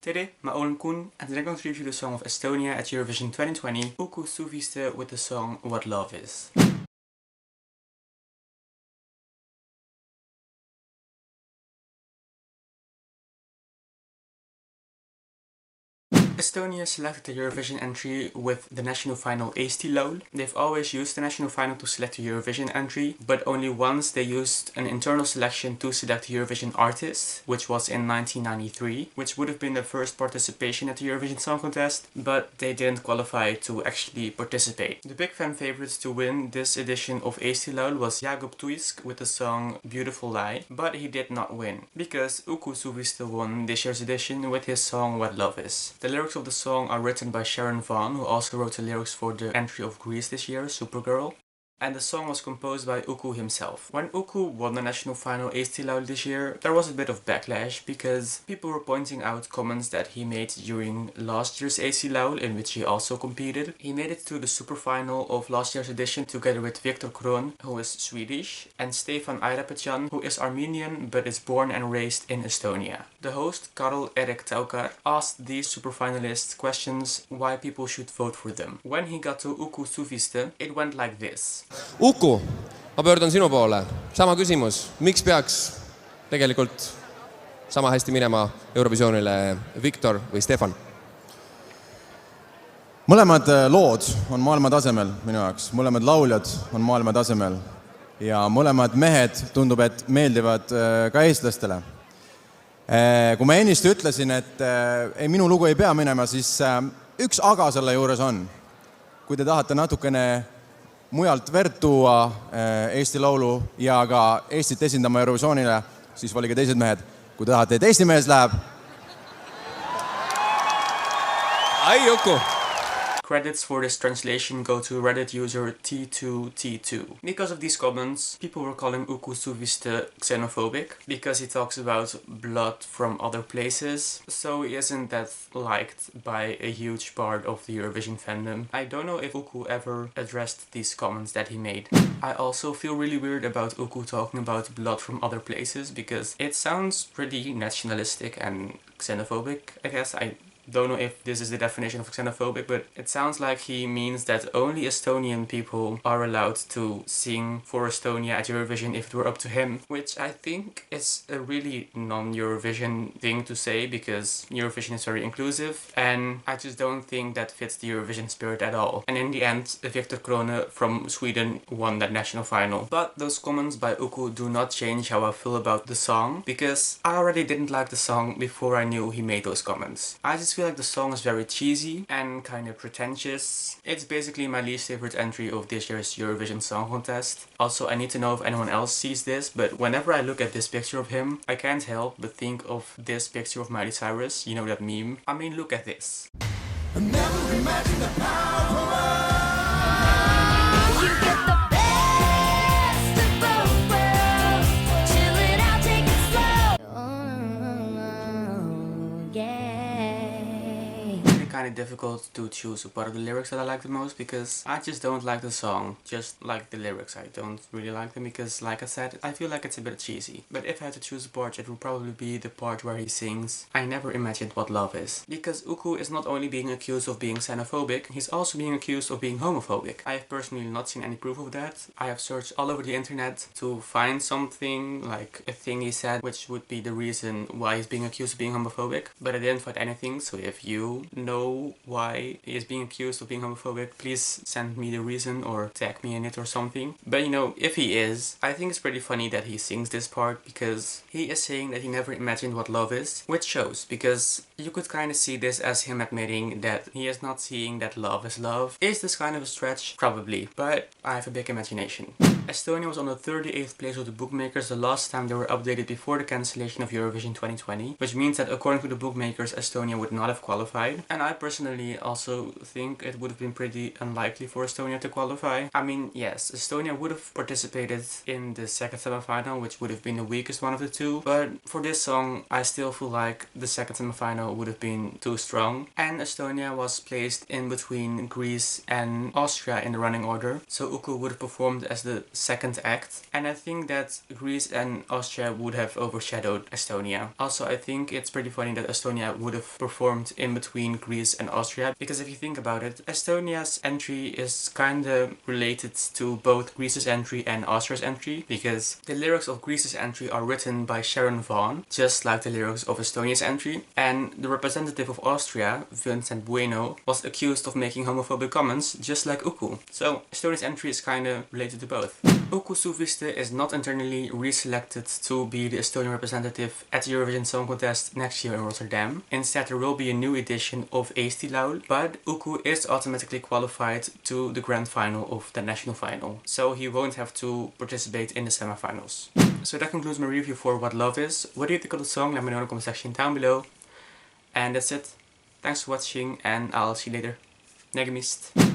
Today, my own Koen, and today I'm going to review the song of Estonia at Eurovision 2020, Uku Suviste with the song What Love Is. Estonia selected the Eurovision entry with the national final Eesti Laul. They've always used the national final to select the Eurovision entry, but only once they used an internal selection to select the Eurovision artist, which was in 1993, which would have been their first participation at the Eurovision Song Contest, but they didn't qualify to actually participate. The big fan favorites to win this edition of Eesti Laul was Jakob Tuisk with the song Beautiful Lie, but he did not win, because Uku Suviste won this year's edition with his song What Love Is. The lyrics of the song are written by Sharon Vaughan, who also wrote the lyrics for the entry of Greece this year, Supergirl. And the song was composed by Uku himself. When Uku won the national final Eesti Laul this year, there was a bit of backlash because people were pointing out comments that he made during last year's Eesti Laul, in which he also competed. He made it to the super final of last year's edition together with Viktor Kroon, who is Swedish, and Stefan Airapetjan, who is Armenian but is born and raised in Estonia. The host, Karl Erik Taukar, asked these super finalists questions why people should vote for them. When he got to Uku Suviste, it went like this. Uku, ma pöördun sinu poole. Sama küsimus. Miks peaks tegelikult sama hästi minema Eurovisioonile Viktor või Stefan? Mõlemad lood on maailma tasemel minu jaoks. Mõlemad lauljad on maailma tasemel. Ja mõlemad mehed tundub, et meeldivad ka eestlastele. Kui ma ennist ütlesin, et minu lugu ei pea minema, siis üks aga selle juures on. Kui te tahate natukene mujalt verd tuua Eesti laulu ja ka Eestit esindama Eurovisioonile, siis valige teised mehed. Kui tahate, et Eesti mees läheb. Ai, Uku! Credits for this translation go to Reddit user T2T2. Because of these comments, people were calling Uku Suviste xenophobic because he talks about blood from other places, so he isn't that liked by a huge part of the Eurovision fandom. I don't know if Uku ever addressed these comments that he made. I also feel really weird about Uku talking about blood from other places because it sounds pretty nationalistic and xenophobic, I guess. I don't know if this is the definition of xenophobic, but it sounds like he means that only Estonian people are allowed to sing for Estonia at Eurovision if it were up to him, which I think is a really non-Eurovision thing to say because Eurovision is very inclusive and I just don't think that fits the Eurovision spirit at all. And in the end, Viktor Kroon from Sweden won that national final. But those comments by Uku do not change how I feel about the song because I already didn't like the song before I knew he made those comments. I just feel like the song is very cheesy and kind of pretentious. It's basically my least favorite entry of this year's Eurovision Song Contest. Also, I need to know if anyone else sees this, but whenever I look at this picture of him, I can't help but think of this picture of Miley Cyrus, you know that meme? I mean, look at this. I never imagined the power. Kind of difficult to choose a part of the lyrics that I like the most because I just don't like the song, just like the lyrics. I don't really like them because, like I said, I feel like it's a bit cheesy. But if I had to choose a part, it would probably be the part where he sings I never imagined what love is. Because Uku is not only being accused of being xenophobic, he's also being accused of being homophobic. I have personally not seen any proof of that. I have searched all over the internet to find something, like a thing he said, which would be the reason why he's being accused of being homophobic. But I didn't find anything, so if you know why he is being accused of being homophobic, please send me the reason or tag me in it or something. But you know, if he is, I think it's pretty funny that he sings this part because he is saying that he never imagined what love is, which shows because you could kind of see this as him admitting that he is not seeing that love is love. Is this kind of a stretch? Probably, but I have a big imagination. Estonia was on the 38th place of the bookmakers the last time they were updated before the cancellation of Eurovision 2020, which means that according to the bookmakers, Estonia would not have qualified. And I personally also think it would have been pretty unlikely for Estonia to qualify. I mean, yes, Estonia would have participated in the second semi-final, which would have been the weakest one of the two, but for this song, I still feel like the second semi-final would have been too strong. And Estonia was placed in between Greece and Austria in the running order, so Uku would have performed as the second act, and I think that Greece and Austria would have overshadowed Estonia. Also, I think it's pretty funny that Estonia would have performed in between Greece and Austria, because if you think about it, Estonia's entry is kinda related to both Greece's entry and Austria's entry, because the lyrics of Greece's entry are written by Sharon Vaughan, just like the lyrics of Estonia's entry, and the representative of Austria, Vincent Bueno, was accused of making homophobic comments, just like Uku. So Estonia's entry is kinda related to both. Uku Suviste is not internally reselected to be the Estonian representative at the Eurovision Song Contest next year in Rotterdam. Instead, there will be a new edition of Eesti Laul, but Uku is automatically qualified to the grand final of the national final, so he won't have to participate in the semifinals. So that concludes my review for What Love Is. What do you think of the song? Let me know in the comment section down below. And that's it. Thanks for watching, and I'll see you later. Negemist.